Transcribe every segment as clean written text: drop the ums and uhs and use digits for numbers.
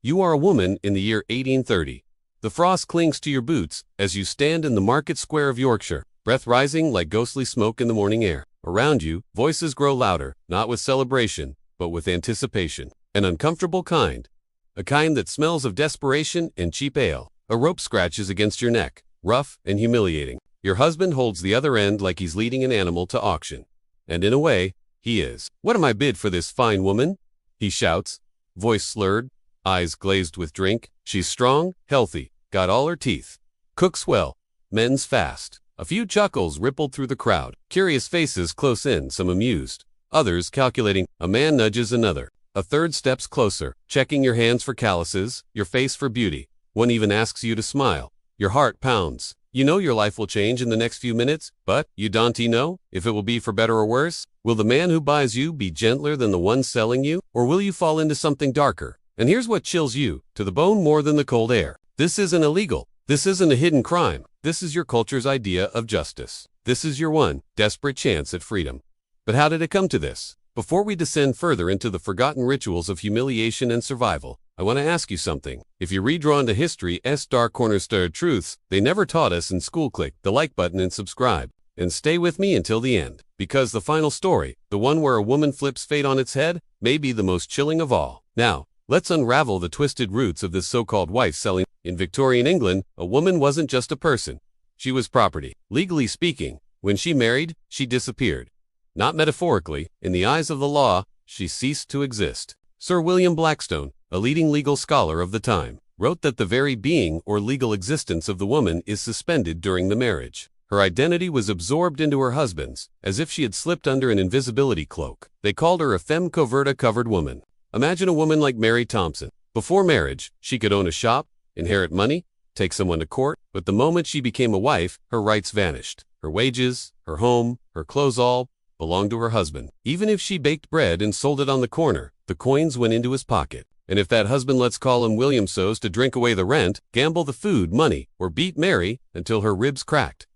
You are a woman in the year 1830. The frost clings to your boots as you stand in the market square of Yorkshire, breath rising like ghostly smoke in the morning air. Around you, voices grow louder, not with celebration, but with anticipation. An uncomfortable kind. A kind that smells of desperation and cheap ale. A rope scratches against your neck, rough and humiliating. Your husband holds the other end like he's leading an animal to auction. And in a way, he is. "What am I bid for this fine woman?" he shouts, voice slurred, eyes glazed with drink. "She's strong, healthy, got all her teeth. Cooks well, mends fast." A few chuckles rippled through the crowd. Curious faces close in, some amused, others calculating. A man nudges another. A third steps closer, checking your hands for calluses, your face for beauty. One even asks you to smile. Your heart pounds. You know your life will change in the next few minutes, but you don't know if it will be for better or worse. Will the man who buys you be gentler than the one selling you, or will you fall into something darker? And here's what chills you to the bone more than the cold air. This isn't illegal. This isn't a hidden crime. This is your culture's idea of justice. This is your one desperate chance at freedom. But how did it come to this? Before we descend further into the forgotten rituals of humiliation and survival, I want to ask you something. If you're redrawn to history's dark corner stirred truths they never taught us in school, click the like button and subscribe. And stay with me until the end, because the final story, the one where a woman flips fate on its head, may be the most chilling of all. Now, let's unravel the twisted roots of this so-called wife selling. In Victorian England, a woman wasn't just a person. She was property. Legally speaking, when she married, she disappeared. Not metaphorically, in the eyes of the law, she ceased to exist. Sir William Blackstone, a leading legal scholar of the time, wrote that the very being or legal existence of the woman is suspended during the marriage. Her identity was absorbed into her husband's, as if she had slipped under an invisibility cloak. They called her a femme coverta, covered woman. Imagine a woman like Mary Thompson. Before marriage, she could own a shop, inherit money, take someone to court, but the moment she became a wife, her rights vanished. Her wages, her home, her clothes all belonged to her husband. Even if she baked bread and sold it on the corner, the coins went into his pocket. And if that husband, let's call him William, chose to drink away the rent, gamble the food money, or beat Mary until her ribs cracked,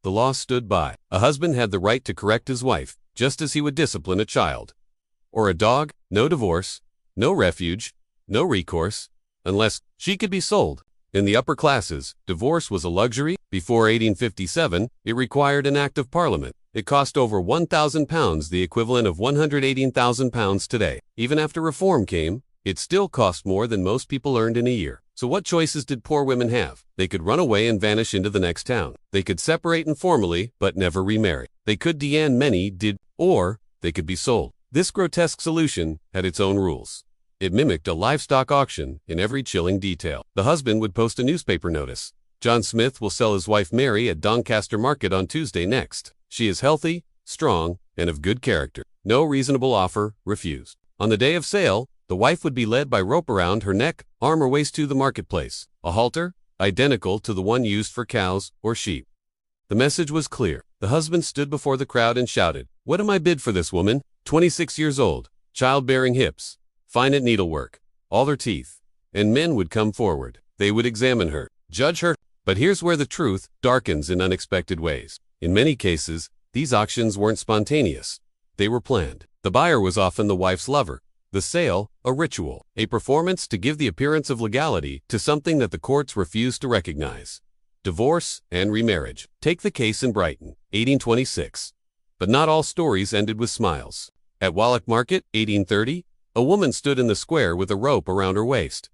the law stood by. A husband had the right to correct his wife, just as he would discipline a child. Or a dog. No divorce, no refuge, no recourse, unless she could be sold. In the upper classes, divorce was a luxury. Before 1857, it required an act of parliament. It cost over £1,000, the equivalent of £118,000 today. Even after reform came, it still cost more than most people earned in a year. So what choices did poor women have? They could run away and vanish into the next town. They could separate informally, but never remarry. They could, and many did, or they could be sold. This grotesque solution had its own rules. It mimicked a livestock auction in every chilling detail. The husband would post a newspaper notice. "John Smith will sell his wife Mary at Doncaster Market on Tuesday next. She is healthy, strong, and of good character. No reasonable offer refused." On the day of sale, the wife would be led by rope around her neck, arm or waist to the marketplace. A halter, identical to the one used for cows or sheep. The message was clear. The husband stood before the crowd and shouted, "What am I bid for this woman? 26 years old, childbearing hips, fine at needlework, all her teeth." And men would come forward. They would examine her, judge her. But here's where the truth darkens in unexpected ways. In many cases, these auctions weren't spontaneous. They were planned. The buyer was often the wife's lover. The sale, a ritual, a performance to give the appearance of legality to something that the courts refused to recognize. Divorce and remarriage. Take the case in Brighton, 1826. But not all stories ended with smiles. At Wallack Market, 1830, a woman stood in the square with a rope around her waist.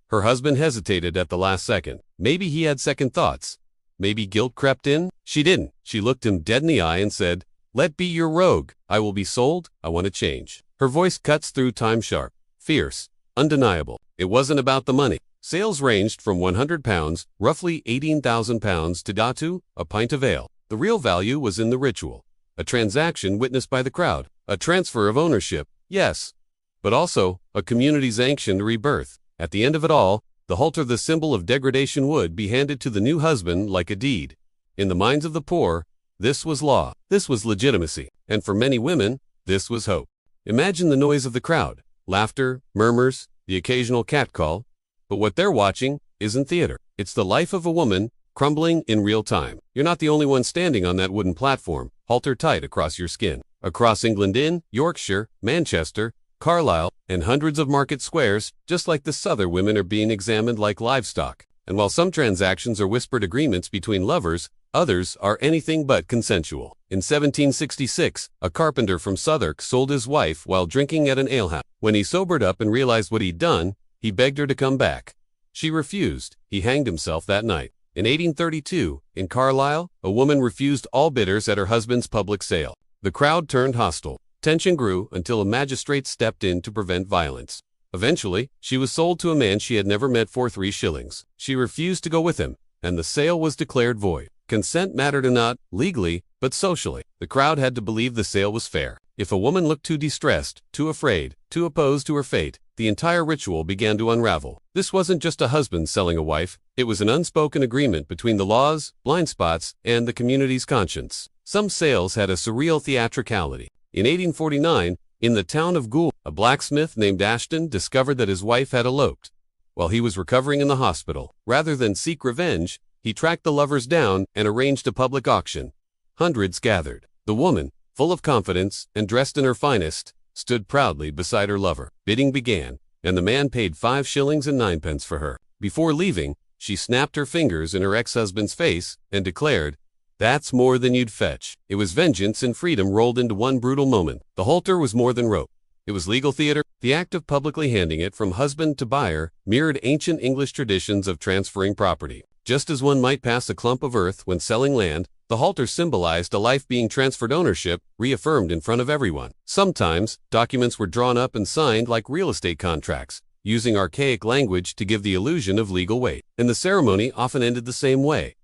Her husband hesitated at the last second. Maybe he had second thoughts. Maybe guilt crept in. She didn't. She looked him dead in the eye and said, "Let be your rogue. I will be sold. I want to change." Her voice cuts through time sharp, fierce, undeniable. It wasn't about the money. Sales ranged from £100, roughly £18,000, to Datu, a pint of ale. The real value was in the ritual. A transaction witnessed by the crowd. A transfer of ownership, yes, but also a community's ancient rebirth. At the end of it all, the halter, the symbol of degradation, would be handed to the new husband like a deed. In the minds of the poor, this was law. This was legitimacy. And for many women, this was hope. Imagine the noise of the crowd. Laughter, murmurs, the occasional catcall. But what they're watching isn't theater. It's the life of a woman crumbling in real time. You're not the only one standing on that wooden platform, halter tight across your skin. Across England, in Yorkshire, Manchester, Carlisle, and hundreds of market squares, just like the other women are being examined like livestock. And while some transactions are whispered agreements between lovers, others are anything but consensual. In 1766, a carpenter from Southwark sold his wife while drinking at an alehouse. When he sobered up and realized what he'd done, he begged her to come back. She refused. He hanged himself that night. In 1832, in Carlisle, a woman refused all bidders at her husband's public sale. The crowd turned hostile. Tension grew until a magistrate stepped in to prevent violence. Eventually, she was sold to a man she had never met for 3 shillings. She refused to go with him, and the sale was declared void. Consent mattered not legally, but socially. The crowd had to believe the sale was fair. If a woman looked too distressed, too afraid, too opposed to her fate, the entire ritual began to unravel. This wasn't just a husband selling a wife, it was an unspoken agreement between the laws, blind spots, and the community's conscience. Some sales had a surreal theatricality. In 1849, in the town of Gould, a blacksmith named Ashton discovered that his wife had eloped. While he was recovering in the hospital, rather than seek revenge, he tracked the lovers down and arranged a public auction. Hundreds gathered. The woman, full of confidence and dressed in her finest, stood proudly beside her lover. Bidding began, and the man paid 5 shillings and 9 pence for her. Before leaving, she snapped her fingers in her ex-husband's face and declared, "That's more than you'd fetch." It was vengeance and freedom rolled into one brutal moment. The halter was more than rope. It was legal theater. The act of publicly handing it from husband to buyer mirrored ancient English traditions of transferring property. Just as one might pass a clump of earth when selling land, the halter symbolized a life being transferred, ownership reaffirmed in front of everyone. Sometimes, documents were drawn up and signed like real estate contracts, using archaic language to give the illusion of legal weight. And the ceremony often ended the same way.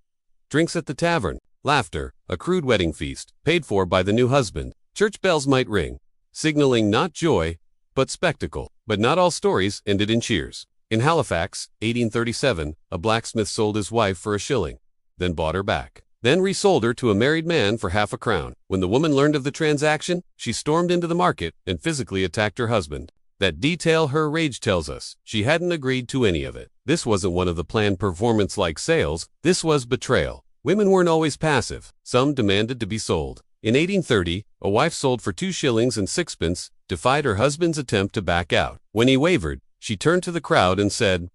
Drinks at the tavern, laughter, a crude wedding feast, paid for by the new husband. Church bells might ring, signaling not joy, but spectacle. But not all stories ended in cheers. In Halifax, 1837, a blacksmith sold his wife for 1 shilling, then bought her back. Then resold her to a married man for half a crown. When the woman learned of the transaction, she stormed into the market and physically attacked her husband. That detail her rage tells us. She hadn't agreed to any of it. This wasn't one of the planned performance-like sales. This was betrayal. Women weren't always passive. Some demanded to be sold. In 1830, a wife sold for 2 shillings and 6 pence defied her husband's attempt to back out. When he wavered, she turned to the crowd and said,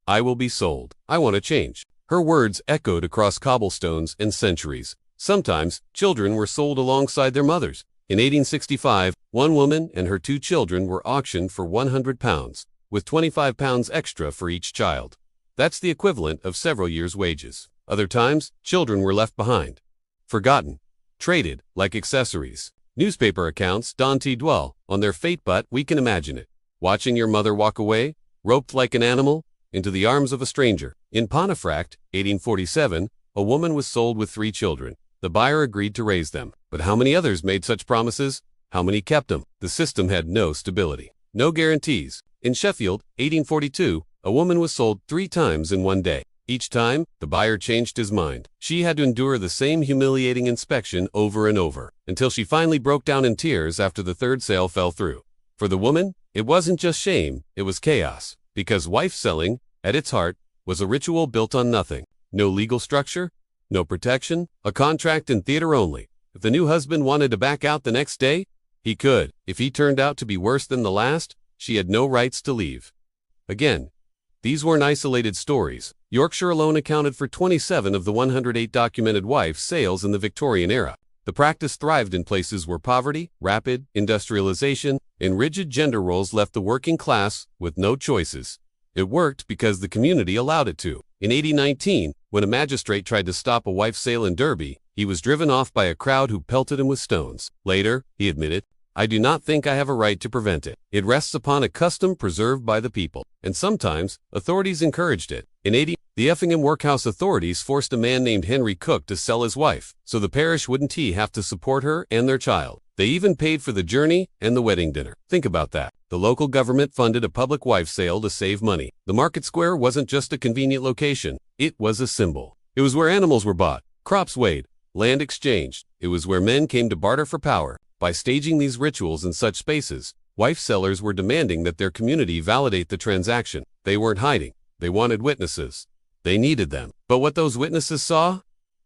"I will be sold. I want a change." Her words echoed across cobblestones and centuries. Sometimes, children were sold alongside their mothers. In 1865, one woman and her 2 children were auctioned for £100, with £25 extra for each child. That's the equivalent of several years' wages. Other times, children were left behind, forgotten, traded like accessories. Newspaper accounts don't dwell on their fate, but we can imagine it. Watching your mother walk away, roped like an animal, into the arms of a stranger. In Pontefract, 1847, a woman was sold with 3 children. The buyer agreed to raise them. But how many others made such promises? How many kept them? The system had no stability, no guarantees. In Sheffield, 1842, a woman was sold 3 times in one day. Each time, the buyer changed his mind. She had to endure the same humiliating inspection over and over, until she finally broke down in tears after the 3rd sale fell through. For the woman, it wasn't just shame, it was chaos. Because wife selling, at its heart, was a ritual built on nothing. No legal structure, no protection, a contract in theater only. If the new husband wanted to back out the next day, he could. If he turned out to be worse than the last, she had no rights to leave. Again, these weren't isolated stories. Yorkshire alone accounted for 27 of the 108 documented wife sales in the Victorian era. The practice thrived in places where poverty, rapid industrialization, and rigid gender roles left the working class with no choices. It worked because the community allowed it to. In 1819, when a magistrate tried to stop a wife sale in Derby, he was driven off by a crowd who pelted him with stones. Later, he admitted, "I do not think I have a right to prevent it. It rests upon a custom preserved by the people." And sometimes, authorities encouraged it. In 1880, the Effingham workhouse authorities forced a man named Henry Cook to sell his wife, so the parish wouldn't have to support her and their child. They even paid for the journey and the wedding dinner. Think about that. The local government funded a public wife sale to save money. The market square wasn't just a convenient location. It was a symbol. It was where animals were bought, crops weighed, land exchanged. It was where men came to barter for power. By staging these rituals in such spaces, wife sellers were demanding that their community validate the transaction. They weren't hiding. They wanted witnesses. They needed them. But what those witnesses saw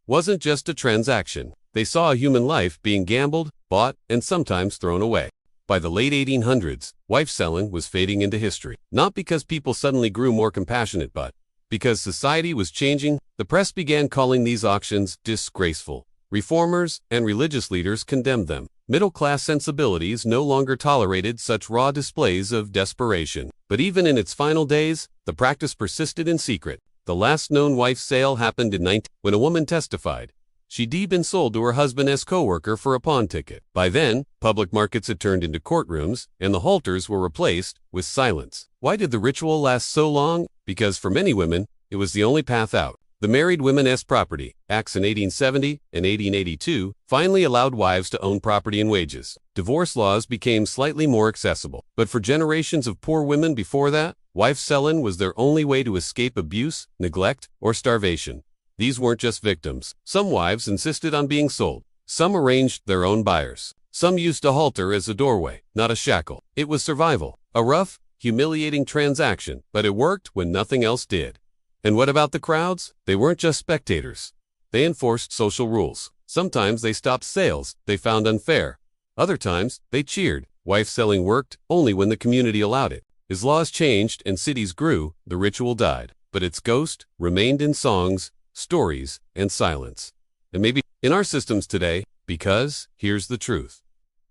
wasn't just a transaction. They saw a human life being gambled, bought, and sometimes thrown away. By the late 1800s, wife selling was fading into history. Not because people suddenly grew more compassionate, but because society was changing. The press began calling these auctions disgraceful. Reformers and religious leaders condemned them. Middle-class sensibilities no longer tolerated such raw displays of desperation. But even in its final days, the practice persisted in secret. The last known wife sale happened in 19 when a woman testified she'd been sold to her husband as co-worker for a pawn ticket. By then, public markets had turned into courtrooms, and the halters were replaced with silence. Why did the ritual last so long? Because for many women, it was the only path out. The Married Women's Property Acts in 1870 and 1882 finally allowed wives to own property and wages. Divorce laws became slightly more accessible. But for generations of poor women before that, wife selling was their only way to escape abuse, neglect, or starvation. These weren't just victims. Some wives insisted on being sold. Some arranged their own buyers. Some used a halter as a doorway, not a shackle. It was survival. A rough, humiliating transaction, but it worked when nothing else did. And what about the crowds? They weren't just spectators. They enforced social rules. Sometimes they stopped sales they found unfair. Other times, they cheered. Wife selling worked only when the community allowed it. As laws changed and cities grew, the ritual died. But its ghost remained in songs, stories, and silence. And maybe in our systems today, because here's the truth.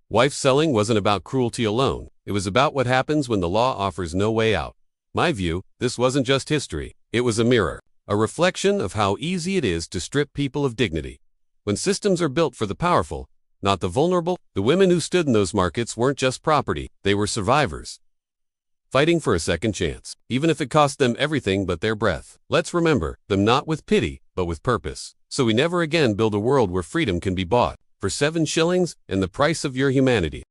Wife selling wasn't about cruelty alone. It was about what happens when the law offers no way out. My view, this wasn't just history. It was a mirror, a reflection of how easy it is to strip people of dignity. When systems are built for the powerful, not the vulnerable, the women who stood in those markets weren't just property, they were survivors, fighting for a second chance, even if it cost them everything but their breath. Let's remember them not with pity, but with purpose, so we never again build a world where freedom can be bought for 7 shillings and the price of your humanity.